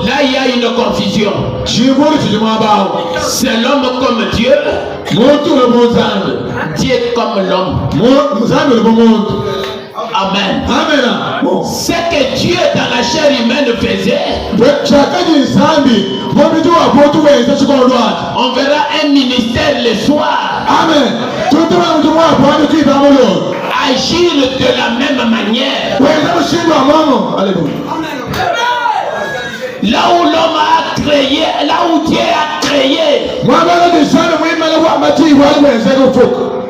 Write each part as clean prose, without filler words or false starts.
Là, il y a une confusion. C'est l'homme comme Dieu. Dieu comme l'homme. Amen. Ce que Dieu dans la chair humaine faisait, on verra un ministère le soir. Amen. Agir de la même manière. Là où l'homme a créé, là où Dieu a créé,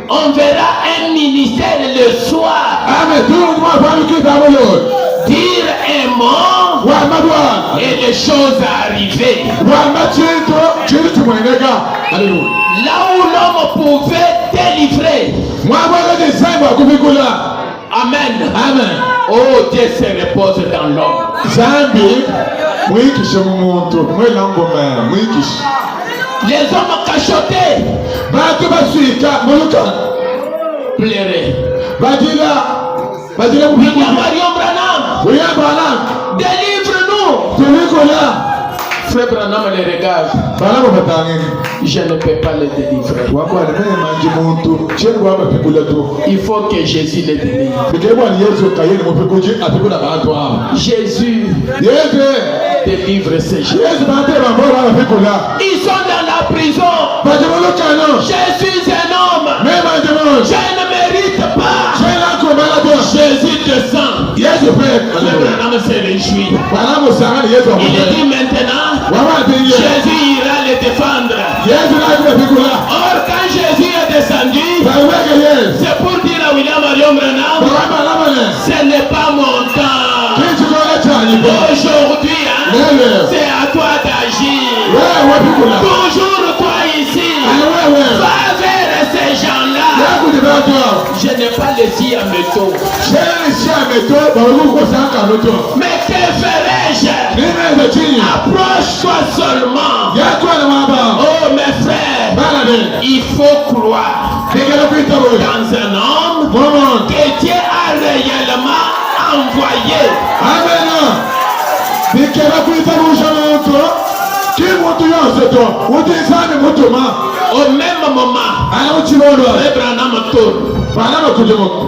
on verra un ministère le soir. Dire un mot et les choses arriver. Là où l'homme pouvait délivrer. Amen. Amen. Oh, Dieu se repose dans l'homme. Les hommes cachotés pleuraient. William Branham, délivre-nous. Frère Branham les regarde. Je ne peux pas les délivrer. Il faut que Jésus les délivre. Jésus délivre ces gens. Ils sont dans la prison. Je suis un homme. Je ne mérite pas. Jésus descend. Le Branham se réjouit. Il dit maintenant, Jésus ira les défendre. Or, quand Jésus est descendu, c'est pour dire à William Marion Branham, ce n'est pas mon temps. Aujourd'hui, c'est à toi d'agir. Toujours toi ici. Va vers ces gens-là. Je n'ai pas les yeux à métaux. Mais que ferais-je? Approche-toi seulement. Oh mes frères, il faut croire dans un homme que Dieu a réellement envoyé. Amen. Au même moment, Branham tourne.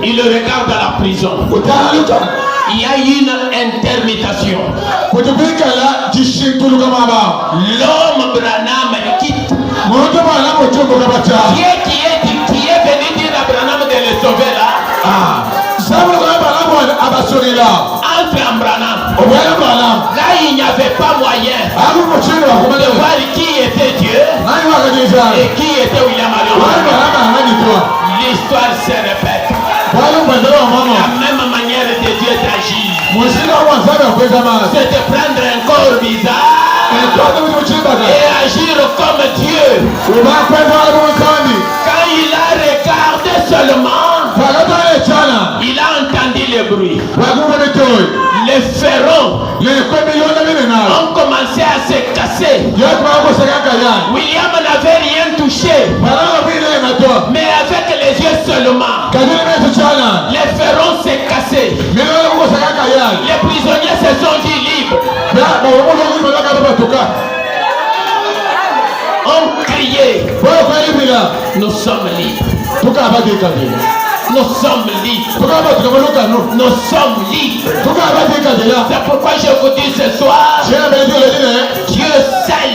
Il le regarde à la prison. Il y a une intermédiation. L'homme Branham quitte. Qui est venu dire à Branham de le sauver là. Entre en Branham. Là, il n'y avait pas moyen de voir qui était Dieu et qui était William Marion. L'histoire se répète. La même manière de Dieu d'agir. C'est de prendre un corps bizarre et agir comme Dieu. Quand il a regardé seulement, il a entendu le bruit. Les ferrons ont commencé à se casser. William n'avait rien touché, mais avec les yeux seulement, les ferrons s'est cassés. Les prisonniers se sont dit libres. On criait, nous sommes libres. Nous sommes libres. Nous sommes libres. C'est pourquoi je vous dis ce soir, Dieu seul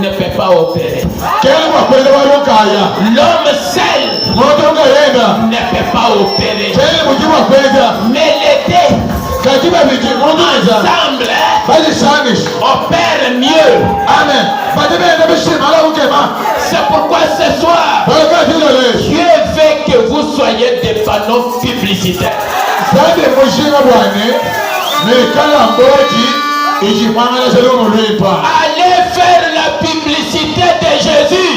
ne peut pas opérer. L'homme seul ne peut pas opérer. Mais les deux ensemble opèrent mieux. Amen. C'est pourquoi ce soir, Dieu veut que vous soyez des panneaux publicitaires. Allez faire la publicité de Jésus.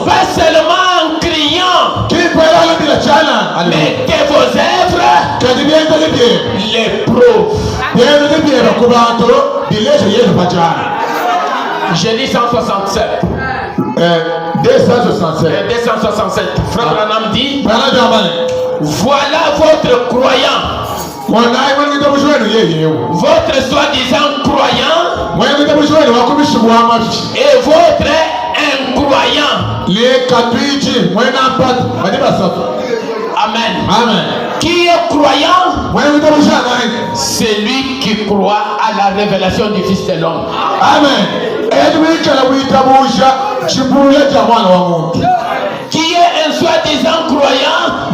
Pas seulement en criant, mais que vos œuvres les prouvent. J'ai dit 167. 267. Frère Branham dit, Voilà votre croyant. Votre soi-disant croyant et votre incroyant. Amen. Amen. Qui est croyant? C'est lui qui croit à la révélation du Fils de l'homme. Amen. Qui est un soi-disant croyant?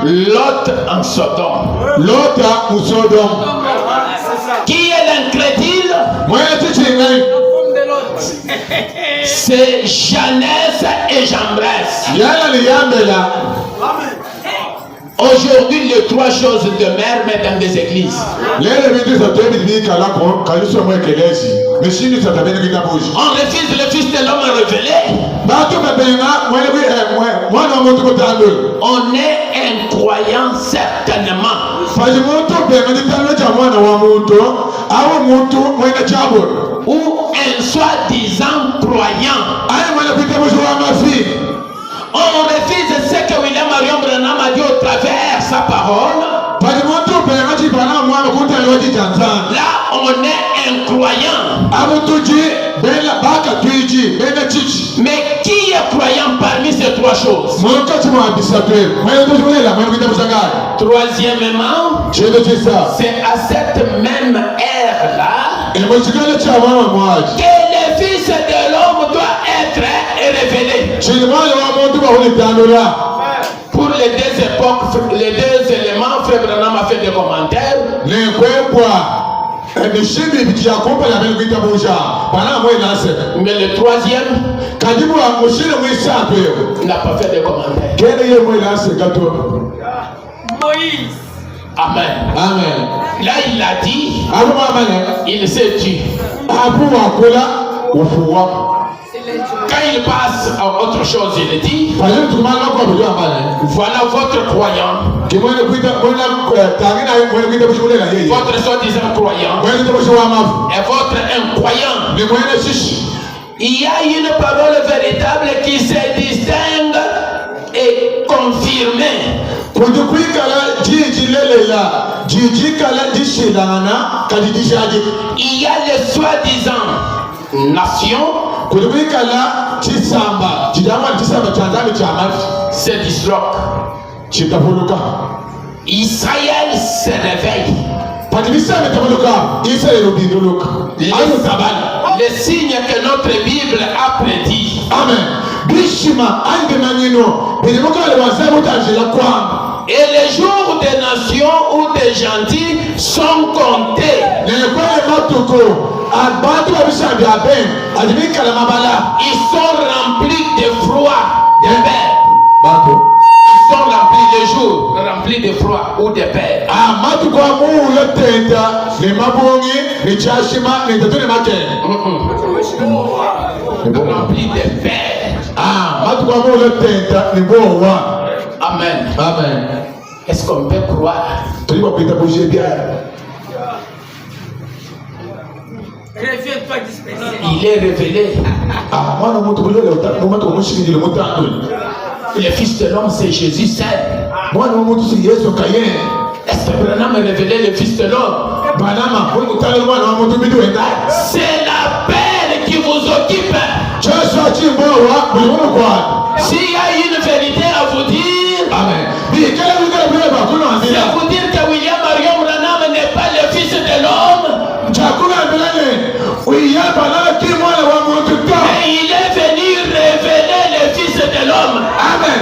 Lot en Sodome. Qui est l'incrédule? C'est Jeannès et Jambres. Aujourd'hui, les trois choses demeurent mais dans des églises. On refuse le Fils de l'homme révélé. On est incroyant certainement. Ou un soi-disant croyant. On refuse ce que William Marion Branham a dit au travers sa parole. Là, on est incroyant. Mais qui est croyant parmi ces trois choses? Troisièmement, c'est à cette même ère-là que le Fils de l'homme doit être révélé. Pour les deux époques, les deux éléments, Frère Branham a fait des commentaires. Mais le troisième n'a pas fait de commentaires. Moïse. Amen. Amen. Là, il a dit, il s'est dit. Quand il passe à autre chose, il dit, voilà votre croyant, votre soi-disant croyant et votre incroyant. Il y a une parole véritable qui se distingue et confirmée. Il y a les soi-disant nations. C'est disloque. Israël se réveille. Les signes que notre Bible a prédit. Amen. Et les jours des nations ou des gentils sont comptés. Ils sont remplis de froid, de paix. Ils sont remplis de jours, remplis de froid ou de paix. Remplis de paix. Amen. Amen. Est-ce qu'on peut croire? Réveille-toi dispersé. Il est révélé. Le Fils de l'homme, c'est Jésus seul. Est-ce que Branham a révélé le Fils de l'homme? C'est la peine qui vous occupe. S'il y a une vérité à vous dire, Amen. c'est vous dire que William Marion Branham n'est pas le Fils de l'homme. Mais il est venu révéler le Fils de l'homme. Amen.